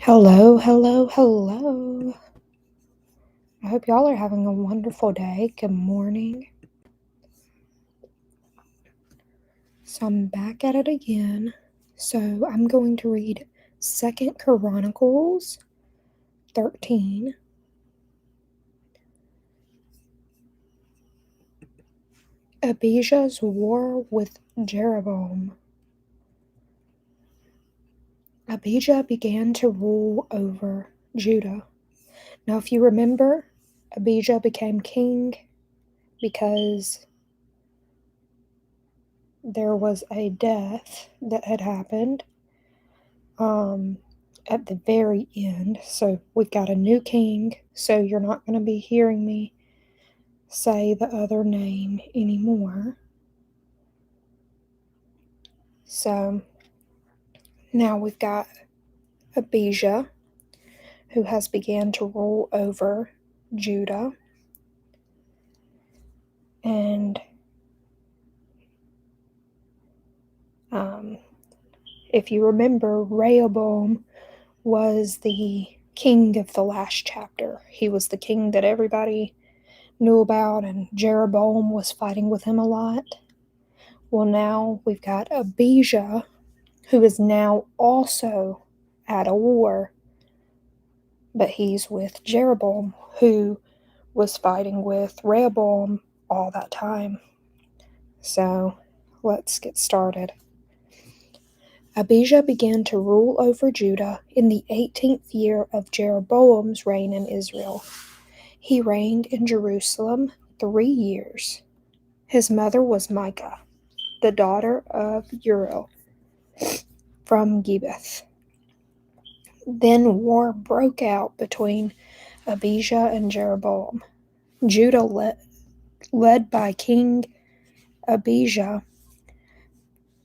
Hello, hello, hello. I hope y'all are having a wonderful day. Good morning. So I'm back at it again. So I'm going to read 2nd Chronicles 13. Abijah's war with Jeroboam. Abijah began to rule over Judah. Now, if you remember, Abijah became king because there was a death that had happened at the very end. So we've got a new king, so you're not going to be hearing me say the other name anymore. So now we've got Abijah, who has began to rule over Judah. And if you remember, Rehoboam was the king of the last chapter. He was the king that everybody knew about, and Jeroboam was fighting with him a lot. Well, now we've got Abijah, who is now also at a war, but he's with Jeroboam, who was fighting with Rehoboam all that time. So let's get started. Abijah began to rule over Judah in the 18th year of Jeroboam's reign in Israel. He reigned in Jerusalem 3 years. His mother was Micah, the daughter of Uriel from Gibeath. Then war broke out between Abijah and Jeroboam. Judah, led by King Abijah,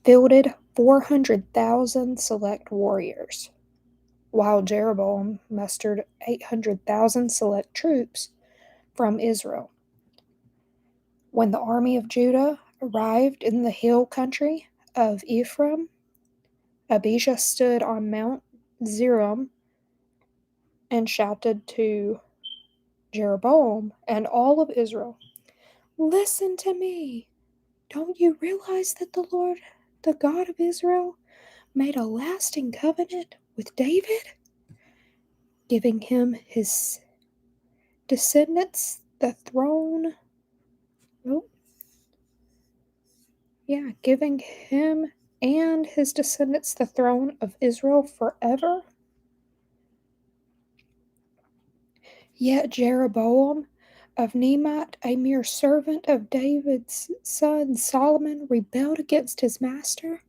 fielded 400,000 select warriors, while Jeroboam mustered 800,000 select troops from Israel. When the army of Judah arrived in the hill country of Ephraim, Abijah stood on Mount Zerim and shouted to Jeroboam and all of Israel, "Listen to me! Don't you realize that the Lord, the God of Israel, made a lasting covenant with David, giving him his descendants the throne? Giving him and his descendants the throne of Israel forever? Yet Jeroboam of Nemat, a mere servant of David's son Solomon, rebelled against his master."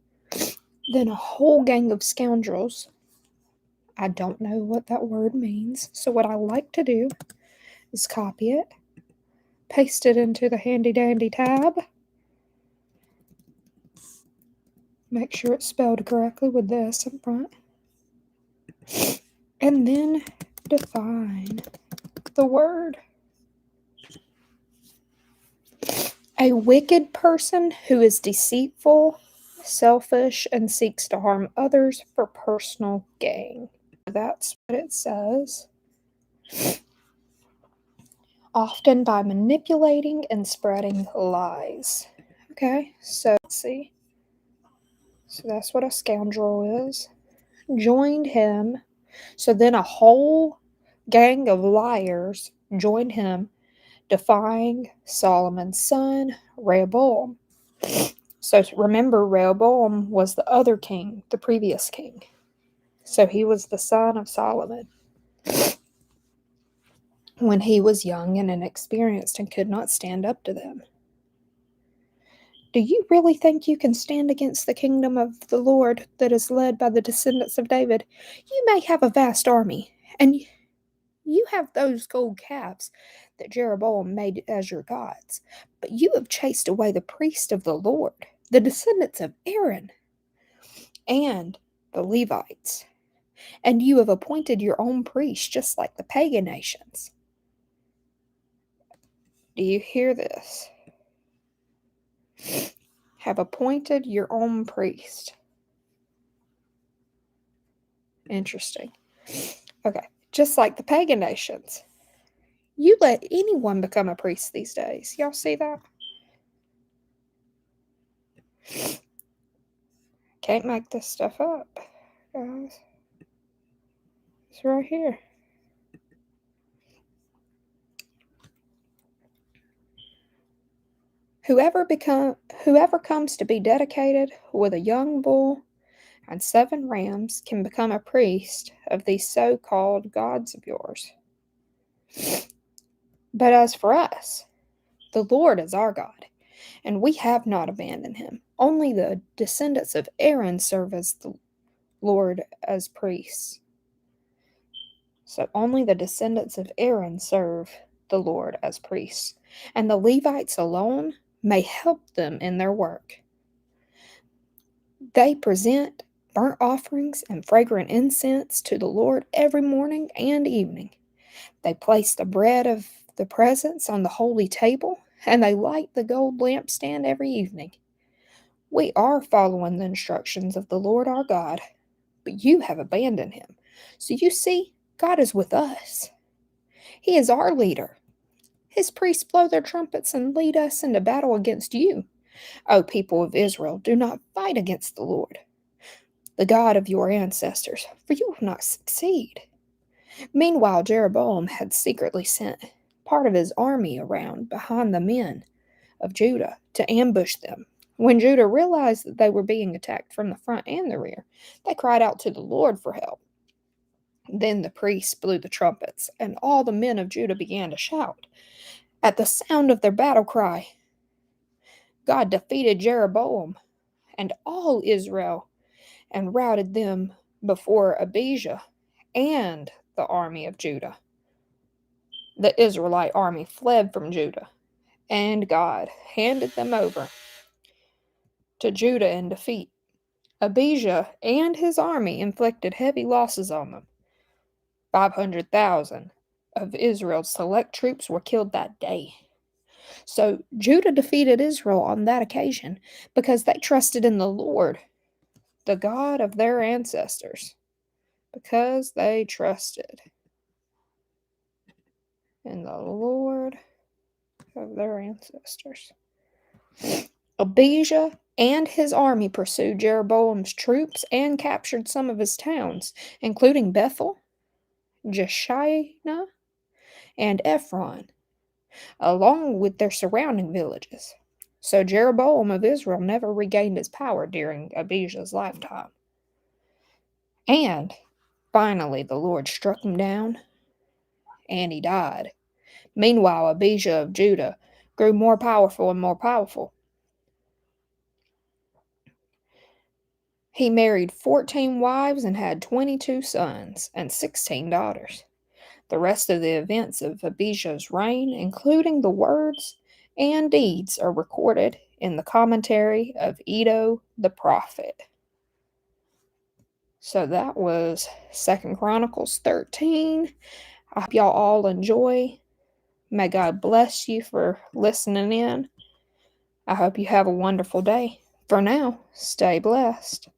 Then a whole gang of scoundrels, I don't know what that word means, so what I like to do is copy it, paste it into the handy dandy tab, make sure it's spelled correctly with the S in front, and then define the word. A wicked person who is deceitful, selfish, and seeks to harm others for personal gain. That's what it says. Often by manipulating and spreading lies. Okay, so let's see. So that's what a scoundrel is. Joined him. So then a whole gang of liars joined him, defying Solomon's son, Rehoboam. So remember, Rehoboam was the other king, the previous king. So he was the son of Solomon when he was young and inexperienced and could not stand up to them. Do you really think you can stand against the kingdom of the Lord that is led by the descendants of David? You may have a vast army, and you have those gold calves that Jeroboam made as your gods, but you have chased away the priests of the Lord, the descendants of Aaron, and the Levites, and you have appointed your own priests just like the pagan nations. Do you hear this? Have appointed your own priest. Interesting. Okay, just like the pagan nations. You let anyone become a priest these days. Y'all see that? Can't make this stuff up, guys. It's right here. Whoever comes to be dedicated with a young bull and 7 rams can become a priest of these so-called gods of yours. But as for us, the Lord is our God, and we have not abandoned him. Only the descendants of Aaron serve as the Lord as priests. So only the descendants of Aaron serve the Lord as priests, and the Levites alone may help them in their work. They present burnt offerings and fragrant incense to the Lord every morning and evening. They place the bread of the presence on the holy table, and they light the gold lampstand every evening. We are following the instructions of the Lord our God, but you have abandoned him. So you see, God is with us. He is our leader. His priests blow their trumpets and lead us into battle against you. O people of Israel, do not fight against the Lord, the God of your ancestors, for you will not succeed. Meanwhile, Jeroboam had secretly sent part of his army around behind the men of Judah to ambush them. When Judah realized that they were being attacked from the front and the rear, they cried out to the Lord for help. Then the priests blew the trumpets, and all the men of Judah began to shout. At the sound of their battle cry, God defeated Jeroboam and all Israel and routed them before Abijah and the army of Judah. The Israelite army fled from Judah, and God handed them over to Judah in defeat. Abijah and his army inflicted heavy losses on them. 500,000 of Israel's select troops were killed that day. So Judah defeated Israel on that occasion because they trusted in the Lord, the God of their ancestors. Because they trusted in the Lord of their ancestors. Abijah and his army pursued Jeroboam's troops and captured some of his towns, including Bethel, Jeshiah, and Ephron, along with their surrounding villages. So Jeroboam of Israel never regained his power during Abijah's lifetime. And finally, the Lord struck him down, and he died. Meanwhile, Abijah of Judah grew more powerful and more powerful. He married 14 wives and had 22 sons and 16 daughters. The rest of the events of Abijah's reign, including the words and deeds, are recorded in the commentary of Iddo the prophet. So that was 2 Chronicles 13. I hope y'all all enjoy. May God bless you for listening in. I hope you have a wonderful day. For now, stay blessed.